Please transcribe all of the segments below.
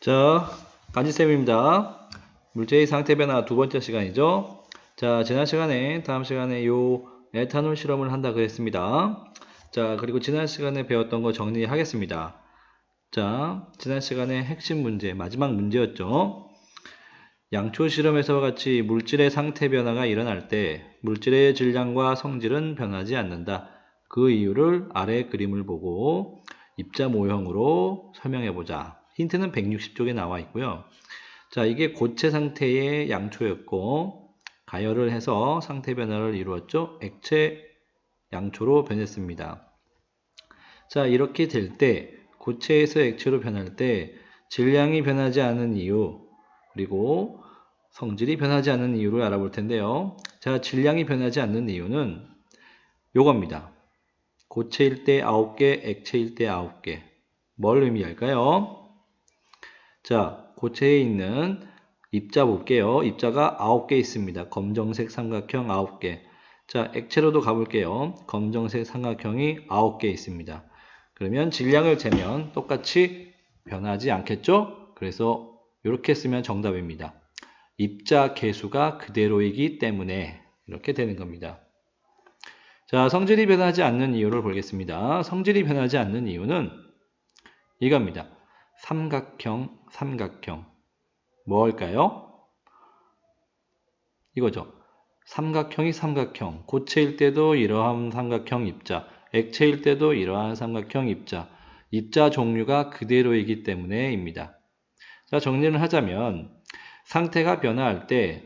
자, 간지쌤입니다. 물체의 상태 변화 두 번째 시간이죠. 자, 지난 시간에, 다음 시간에 요 에탄올 실험을 한다 그랬습니다. 자, 그리고 지난 시간에 배웠던 거 정리하겠습니다. 자, 지난 시간에 핵심 문제, 마지막 문제였죠. 양초 실험에서와 같이 물질의 상태 변화가 일어날 때 물질의 질량과 성질은 변하지 않는다. 그 이유를 아래 그림을 보고 입자 모형으로 설명해 보자. 힌트는 160쪽에 나와 있고요. 자, 이게 고체 상태의 양초였고 가열을 해서 상태 변화를 이루었죠. 액체 양초로 변했습니다. 자, 이렇게 될 때 고체에서 액체로 변할 때 질량이 변하지 않은 이유 그리고 성질이 변하지 않는 이유를 알아볼 텐데요. 자, 질량이 변하지 않는 이유는 요겁니다. 고체일 때 9개, 액체일 때 9개. 뭘 의미할까요? 자, 고체에 있는 입자 볼게요. 입자가 9개 있습니다. 검정색 삼각형 9개. 자, 액체로도 가볼게요. 검정색 삼각형이 9개 있습니다. 그러면 질량을 재면 똑같이 변하지 않겠죠? 그래서 이렇게 쓰면 정답입니다. 입자 개수가 그대로이기 때문에 이렇게 되는 겁니다. 자, 성질이 변하지 않는 이유를 보겠습니다. 성질이 변하지 않는 이유는 이겁니다. 삼각형. 뭘까요? 이거죠. 삼각형이 삼각형. 고체일 때도 이러한 삼각형 입자, 액체일 때도 이러한 삼각형 입자. 입자 종류가 그대로이기 때문에입니다. 자, 정리를 하자면 상태가 변화할 때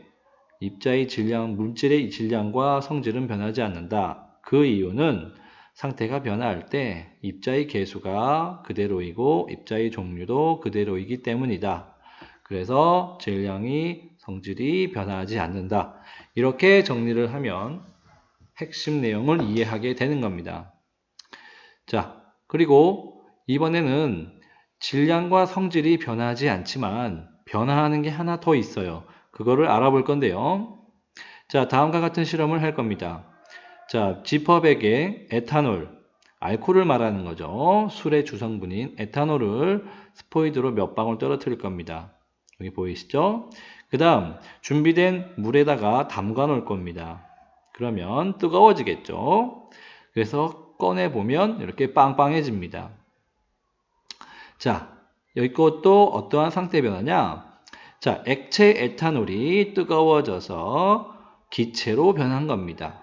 입자의 질량, 물질의 질량과 성질은 변하지 않는다. 그 이유는 상태가 변화할 때 입자의 개수가 그대로이고 입자의 종류도 그대로이기 때문이다. 그래서 질량이 성질이 변하지 않는다. 이렇게 정리를 하면 핵심 내용을 이해하게 되는 겁니다. 자, 그리고 이번에는 질량과 성질이 변하지 않지만 변화하는 게 하나 더 있어요. 그거를 알아볼 건데요. 자, 다음과 같은 실험을 할 겁니다. 자, 지퍼백에 에탄올, 알코올을 말하는 거죠. 술의 주성분인 에탄올을 스포이드로 몇 방울 떨어뜨릴 겁니다. 여기 보이시죠? 그 다음 준비된 물에다가 담가 놓을 겁니다. 그러면 뜨거워지겠죠? 그래서 꺼내보면 이렇게 빵빵해집니다. 자, 이것도 어떠한 상태 변화냐? 자, 액체 에탄올이 뜨거워져서 기체로 변한 겁니다.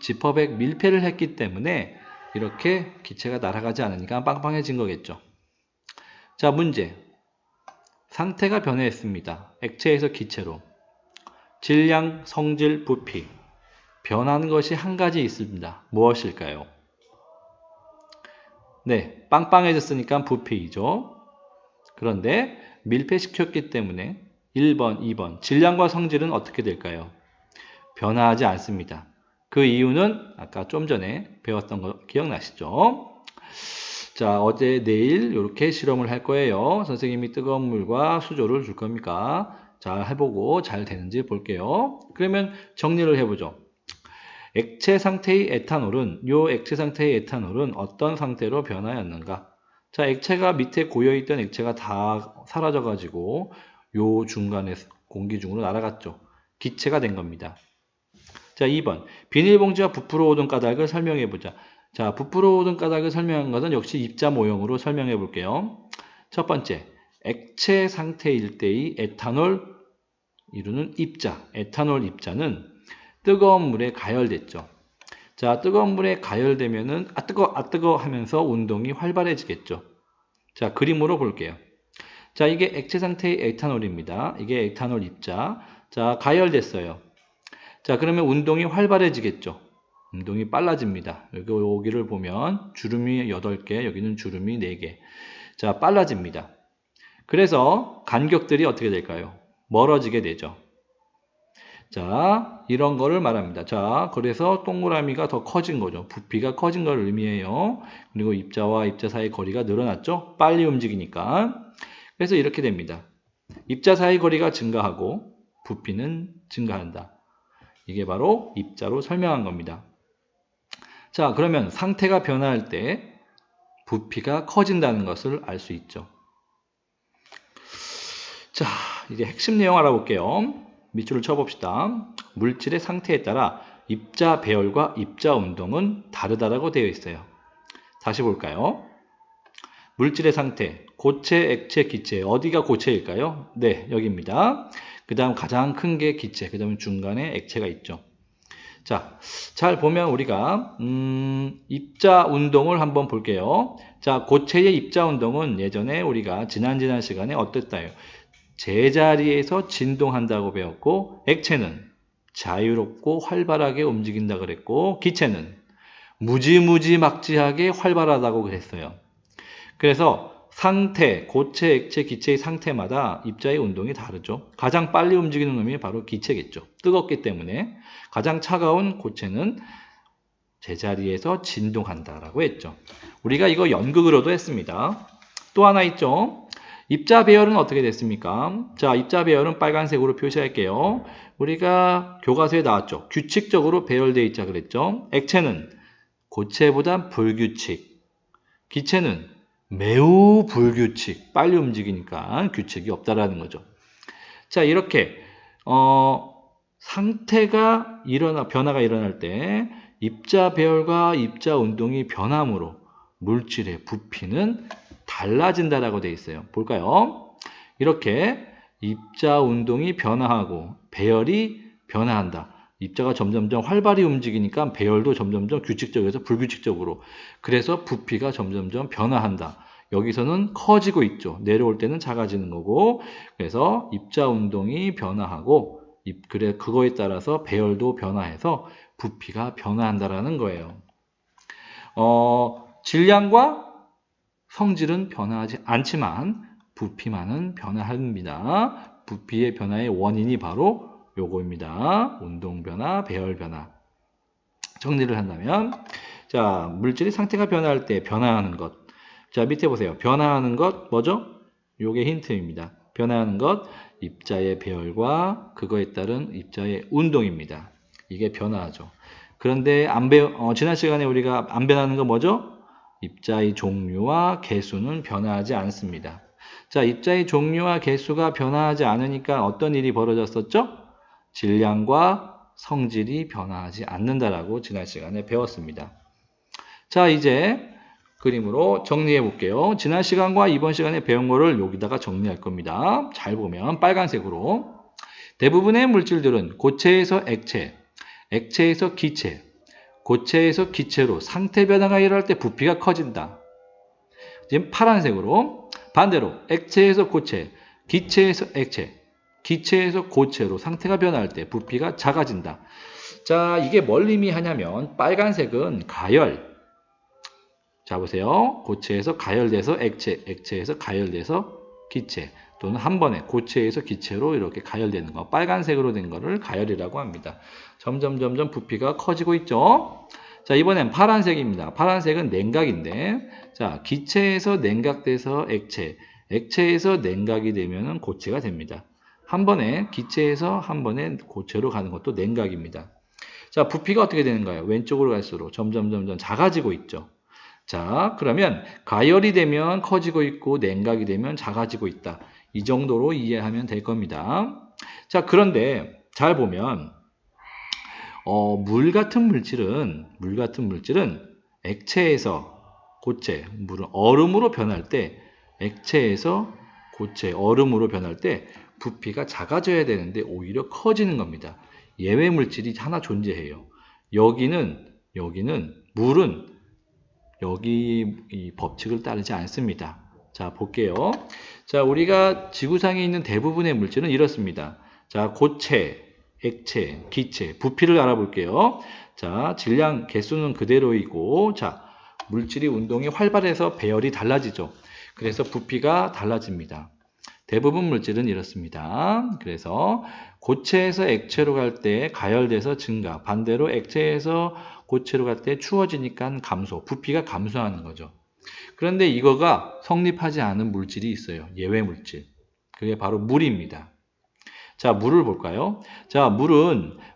지퍼백 밀폐를 했기 때문에 이렇게 기체가 날아가지 않으니까 빵빵해진 거겠죠. 자, 문제. 상태가 변했습니다. 액체에서 기체로. 질량, 성질, 부피. 변하는 것이 한 가지 있습니다. 무엇일까요? 네, 빵빵해졌으니까 부피이죠. 그런데 밀폐시켰기 때문에 1번, 2번. 질량과 성질은 어떻게 될까요? 변화하지 않습니다. 그 이유는 아까 좀 전에 배웠던 거 기억나시죠? 자, 어제, 내일 이렇게 실험을 할 거예요. 선생님이 뜨거운 물과 수조를 줄 겁니까? 잘 해보고 잘 되는지 볼게요. 그러면 정리를 해보죠. 액체 상태의 에탄올은 액체 상태의 에탄올은 어떤 상태로 변하였는가? 자, 액체가 밑에 고여있던 액체가 다 사라져가지고 요 중간에 공기 중으로 날아갔죠. 기체가 된 겁니다. 자, 2번. 비닐봉지와 부풀어 오던 까닭을 설명해 보자. 자, 부풀어 오던 까닭을 설명한 것은 역시 입자 모형으로 설명해 볼게요. 첫 번째, 액체 상태일 때의 에탄올 이루는 입자, 에탄올 입자는 뜨거운 물에 가열됐죠. 자, 뜨거운 물에 가열되면은 뜨거 하면서 운동이 활발해지겠죠. 자, 그림으로 볼게요. 자, 이게 액체 상태의 에탄올입니다. 이게 에탄올 입자. 자, 가열됐어요. 자, 그러면 운동이 활발해지겠죠. 운동이 빨라집니다. 여기를 보면 주름이 8개, 여기는 주름이 4개. 자, 빨라집니다. 그래서 간격들이 어떻게 될까요? 멀어지게 되죠. 자, 이런 거를 말합니다. 자, 그래서 동그라미가 더 커진 거죠. 부피가 커진 걸 의미해요. 그리고 입자와 입자 사이 거리가 늘어났죠. 빨리 움직이니까. 그래서 이렇게 됩니다. 입자 사이 거리가 증가하고 부피는 증가한다. 이게 바로 입자로 설명한 겁니다. 자, 그러면 상태가 변화할 때 부피가 커진다는 것을 알 수 있죠. 자, 이제 핵심 내용 알아볼게요. 밑줄을 쳐봅시다. 물질의 상태에 따라 입자 배열과 입자 운동은 다르다라고 되어 있어요. 다시 볼까요? 물질의 상태, 고체, 액체, 기체. 어디가 고체일까요? 네, 여기입니다. 그 다음 가장 큰 게 기체, 그 다음에 중간에 액체가 있죠. 자, 잘 보면 우리가 입자 운동을 한번 볼게요. 자, 고체의 입자 운동은 예전에 우리가 지난 시간에 어땠다요? 제자리에서 진동한다고 배웠고, 액체는 자유롭고 활발하게 움직인다 그랬고, 기체는 무지막지하게 활발하다고 그랬어요. 그래서 상태, 고체, 액체, 기체의 상태마다 입자의 운동이 다르죠. 가장 빨리 움직이는 놈이 바로 기체겠죠. 뜨겁기 때문에. 가장 차가운 고체는 제자리에서 진동한다라고 했죠. 우리가 이거 연극으로도 했습니다. 또 하나 있죠. 입자 배열은 어떻게 됐습니까? 자, 입자 배열은 빨간색으로 표시할게요. 우리가 교과서에 나왔죠. 규칙적으로 배열되어 있자 그랬죠. 액체는 고체보다 불규칙, 기체는 매우 불규칙, 빨리 움직이니까 규칙이 없다라는 거죠. 자, 이렇게 상태가 변화가 일어날 때 입자 배열과 입자 운동이 변함으로 물질의 부피는 달라진다라고 되어 있어요. 볼까요? 이렇게 입자 운동이 변화하고 배열이 변화한다. 입자가 점점점 활발히 움직이니까 배열도 점점점 규칙적에서 불규칙적으로. 그래서 부피가 점점점 변화한다. 여기서는 커지고 있죠. 내려올 때는 작아지는 거고. 그래서 입자 운동이 변화하고 그거에 따라서 배열도 변화해서 부피가 변화한다라는 거예요. 질량과 성질은 변화하지 않지만 부피만은 변화합니다. 부피의 변화의 원인이 바로 요거입니다. 운동 변화, 배열 변화. 정리를 한다면, 자, 물질의 상태가 변화할 때 변화하는 것. 자, 밑에 보세요. 변화하는 것 뭐죠? 요게 힌트입니다. 변화하는 것, 입자의 배열과 그거에 따른 입자의 운동입니다. 이게 변화하죠. 그런데 지난 시간에 우리가 안 변하는 건 뭐죠? 입자의 종류와 개수는 변화하지 않습니다. 자, 입자의 종류와 개수가 변화하지 않으니까 어떤 일이 벌어졌었죠? 질량과 성질이 변화하지 않는다라고 지난 시간에 배웠습니다. 자, 이제 그림으로 정리해 볼게요. 지난 시간과 이번 시간에 배운 거를 여기다가 정리할 겁니다. 잘 보면 빨간색으로 대부분의 물질들은 고체에서 액체, 액체에서 기체, 고체에서 기체로 상태 변화가 일어날 때 부피가 커진다. 지금 파란색으로 반대로 액체에서 고체, 기체에서 액체, 기체에서 고체로 상태가 변화할 때 부피가 작아진다. 자, 이게 뭘 의미하냐면 빨간색은 가열. 자, 보세요. 고체에서 가열돼서 액체, 액체에서 가열돼서 기체, 또는 한 번에 고체에서 기체로 이렇게 가열되는 거. 빨간색으로 된 거를 가열이라고 합니다. 점점 부피가 커지고 있죠. 자, 이번엔 파란색입니다. 파란색은 냉각인데, 자, 기체에서 냉각돼서 액체, 액체에서 냉각이 되면 고체가 됩니다. 한 번에 기체에서 한 번에 고체로 가는 것도 냉각입니다. 자, 부피가 어떻게 되는가요? 왼쪽으로 갈수록 점점 작아지고 있죠. 자, 그러면 가열이 되면 커지고 있고 냉각이 되면 작아지고 있다. 이 정도로 이해하면 될 겁니다. 자, 그런데 잘 보면 물 같은 물질은 액체에서 고체, 물은 얼음으로 변할 때 액체에서 고체, 얼음으로 변할 때 부피가 작아져야 되는데 오히려 커지는 겁니다. 예외 물질이 하나 존재해요. 여기는 물은 여기 이 법칙을 따르지 않습니다. 자, 볼게요. 자, 우리가 지구상에 있는 대부분의 물질은 이렇습니다. 자, 고체, 액체, 기체, 부피를 알아볼게요. 자, 질량, 개수는 그대로이고, 자, 물질이 운동이 활발해서 배열이 달라지죠. 그래서 부피가 달라집니다. 대부분 물질은 이렇습니다. 그래서 고체에서 액체로 갈 때 가열돼서 증가, 반대로 액체에서 고체로 갈 때 추워지니까 감소, 부피가 감소하는 거죠. 그런데 이거가 성립하지 않은 물질이 있어요. 예외 물질. 그게 바로 물입니다. 자, 물을 볼까요? 자,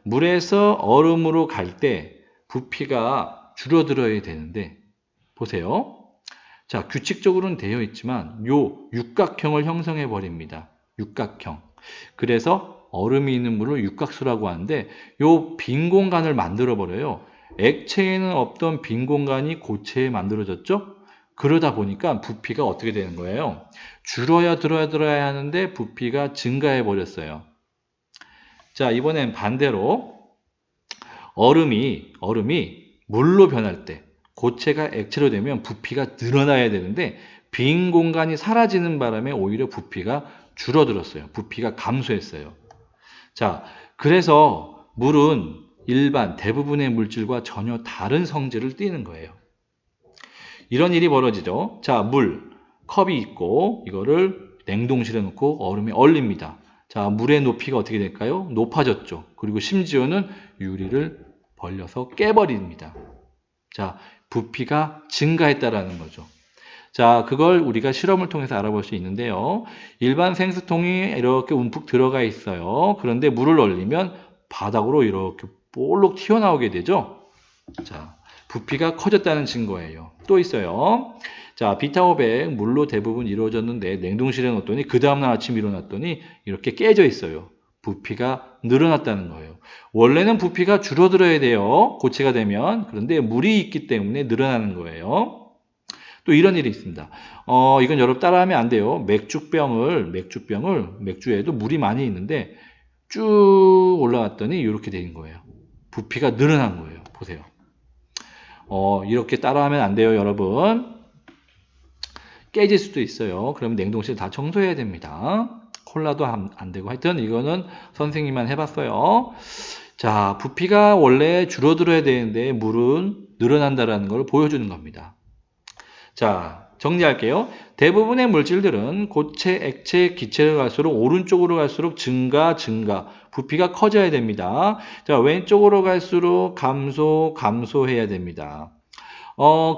물에서 얼음으로 갈 때 부피가 줄어들어야 되는데, 보세요. 자, 규칙적으로는 되어 있지만 요 육각형을 형성해 버립니다. 육각형. 그래서 얼음이 있는 물을 육각수라고 하는데 요 빈 공간을 만들어 버려요. 액체에는 없던 빈 공간이 고체에 만들어졌죠? 그러다 보니까 부피가 어떻게 되는 거예요? 줄어야 하는데 부피가 증가해 버렸어요. 자, 이번엔 반대로 얼음이 물로 변할 때 고체가 액체로 되면 부피가 늘어나야 되는데 빈 공간이 사라지는 바람에 오히려 부피가 줄어들었어요. 부피가 감소했어요. 자, 그래서 물은 일반 대부분의 물질과 전혀 다른 성질을 띠는 거예요. 이런 일이 벌어지죠. 자, 컵이 있고 이거를 냉동실에 넣고 얼음에 얼립니다. 자, 물의 높이가 어떻게 될까요? 높아졌죠. 그리고 심지어는 유리를 벌려서 깨버립니다. 자, 부피가 증가했다라는 거죠. 자, 그걸 우리가 실험을 통해서 알아볼 수 있는데요. 일반 생수통이 이렇게 움푹 들어가 있어요. 그런데 물을 얼리면 바닥으로 이렇게 볼록 튀어나오게 되죠. 자, 부피가 커졌다는 증거예요. 또 있어요. 자, 비타500 물로 대부분 이루어졌는데 냉동실에 넣었더니 그 다음날 아침 일어났더니 이렇게 깨져 있어요. 부피가 늘어났다는 거예요. 원래는 부피가 줄어들어야 돼요. 고체가 되면. 그런데 물이 있기 때문에 늘어나는 거예요. 또 이런 일이 있습니다. 이건 여러분 따라하면 안 돼요. 맥주에도 물이 많이 있는데 쭉 올라갔더니 이렇게 된 거예요. 부피가 늘어난 거예요. 보세요. 이렇게 따라하면 안 돼요, 여러분. 깨질 수도 있어요. 그러면 냉동실 다 청소해야 됩니다. 콜라도 안 되고. 하여튼 이거는 선생님만 해봤어요. 자, 부피가 원래 줄어들어야 되는데 물은 늘어난다라는 걸 보여주는 겁니다. 자, 정리할게요. 대부분의 물질들은 고체, 액체, 기체로 갈수록 오른쪽으로 갈수록 증가, 부피가 커져야 됩니다. 자, 왼쪽으로 갈수록 감소해야 됩니다.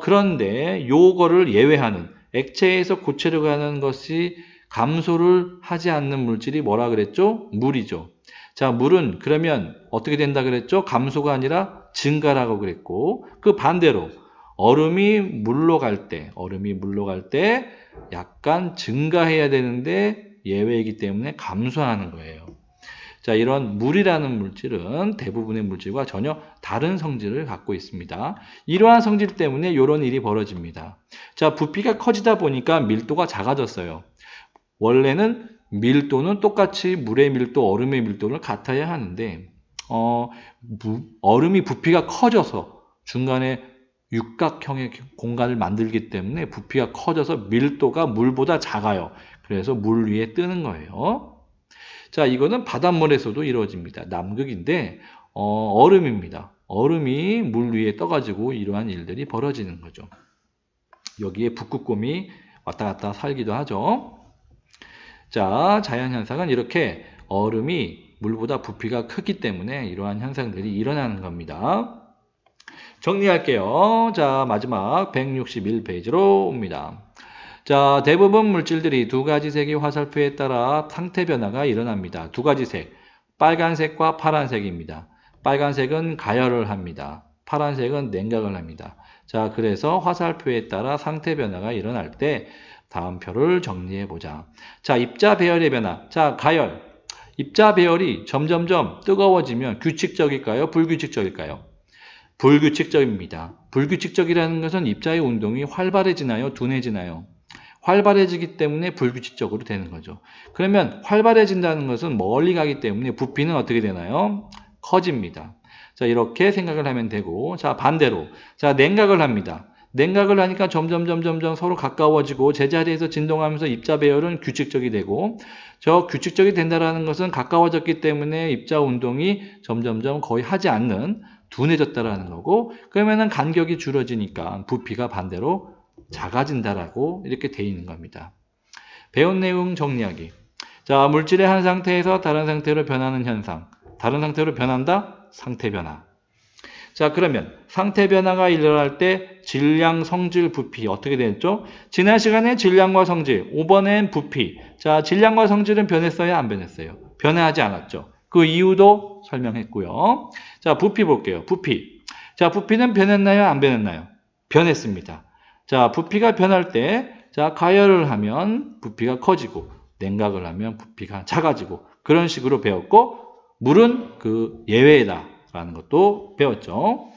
그런데 요거를 예외하는 액체에서 고체로 가는 것이 감소를 하지 않는 물질이 뭐라 그랬죠? 물이죠. 자, 물은 그러면 어떻게 된다 그랬죠? 감소가 아니라 증가라고 그랬고, 그 반대로 얼음이 물로 갈 때 약간 증가해야 되는데 예외이기 때문에 감소하는 거예요. 자, 이런 물이라는 물질은 대부분의 물질과 전혀 다른 성질을 갖고 있습니다. 이러한 성질 때문에 이런 일이 벌어집니다. 자, 부피가 커지다 보니까 밀도가 작아졌어요. 원래는 밀도는 똑같이 물의 밀도, 얼음의 밀도를 같아야 하는데 얼음이 부피가 커져서 중간에 육각형의 공간을 만들기 때문에 부피가 커져서 밀도가 물보다 작아요. 그래서 물 위에 뜨는 거예요. 자, 이거는 바닷물에서도 이루어집니다. 남극인데 얼음입니다. 얼음이 물 위에 떠가지고 이러한 일들이 벌어지는 거죠. 여기에 북극곰이 왔다 갔다 살기도 하죠. 자, 자연현상은 이렇게 얼음이 물보다 부피가 크기 때문에 이러한 현상들이 일어나는 겁니다. 정리할게요. 자, 마지막 161페이지로 옵니다. 자, 대부분 물질들이 두 가지 색의 화살표에 따라 상태 변화가 일어납니다. 두 가지 색, 빨간색과 파란색입니다. 빨간색은 가열을 합니다. 파란색은 냉각을 합니다. 자, 그래서 화살표에 따라 상태 변화가 일어날 때 다음 표를 정리해 보자. 자, 입자 배열의 변화. 자, 가열. 입자 배열이 점점점 뜨거워지면 규칙적일까요? 불규칙적일까요? 불규칙적입니다. 불규칙적이라는 것은 입자의 운동이 활발해지나요? 둔해지나요? 활발해지기 때문에 불규칙적으로 되는 거죠. 그러면 활발해진다는 것은 멀리 가기 때문에 부피는 어떻게 되나요? 커집니다. 자, 이렇게 생각을 하면 되고, 자, 반대로. 자, 냉각을 합니다. 냉각을 하니까 점점 서로 가까워지고 제자리에서 진동하면서 입자 배열은 규칙적이 되고, 저 규칙적이 된다는 것은 가까워졌기 때문에 입자 운동이 점점 거의 하지 않는 둔해졌다라는 거고, 그러면은 간격이 줄어지니까 부피가 반대로 작아진다라고 이렇게 돼 있는 겁니다. 배운 내용 정리하기. 자, 물질의 한 상태에서 다른 상태로 변하는 현상. 다른 상태로 변한다? 상태 변화. 자, 그러면 상태 변화가 일어날 때 질량, 성질, 부피 어떻게 됐죠? 지난 시간에 질량과 성질, 5번엔 부피. 자, 질량과 성질은 변했어요? 안 변했어요? 변하지 않았죠. 그 이유도 설명했고요. 자, 부피 볼게요. 부피. 자, 부피는 변했나요? 안 변했나요? 변했습니다. 자, 부피가 변할 때, 자, 가열을 하면 부피가 커지고, 냉각을 하면 부피가 작아지고 그런 식으로 배웠고 물은 그 예외다 라는 것도 배웠죠.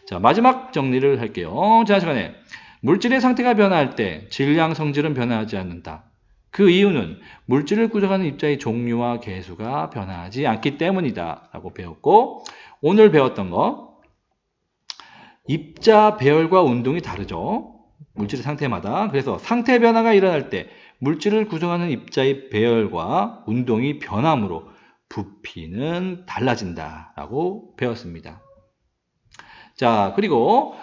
자, 마지막 정리를 할게요. 지난 시간에 물질의 상태가 변화할 때 질량 성질은 변화하지 않는다. 그 이유는 물질을 구성하는 입자의 종류와 개수가 변화하지 않기 때문이다 라고 배웠고 오늘 배웠던 거 입자 배열과 운동이 다르죠. 물질의 상태마다. 그래서 상태 변화가 일어날 때 물질을 구성하는 입자의 배열과 운동이 변함으로 부피는 달라진다 라고 배웠습니다. 자, 그리고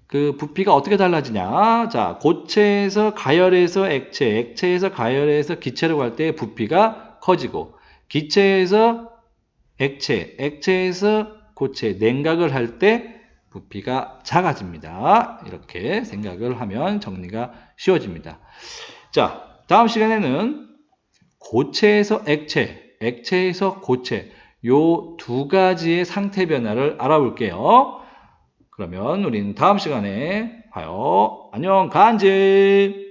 그 부피가 어떻게 달라지냐? 자, 고체에서 가열에서 액체, 액체에서 가열에서 기체로 갈 때 부피가 커지고 기체에서 액체, 액체에서 고체, 냉각을 할 때 부피가 작아집니다. 이렇게 생각을 하면 정리가 쉬워집니다. 자, 다음 시간에는 고체에서 액체, 액체에서 고체 요 두 가지의 상태 변화를 알아볼게요. 그러면 우리는 다음 시간에 봐요. 안녕, 간지!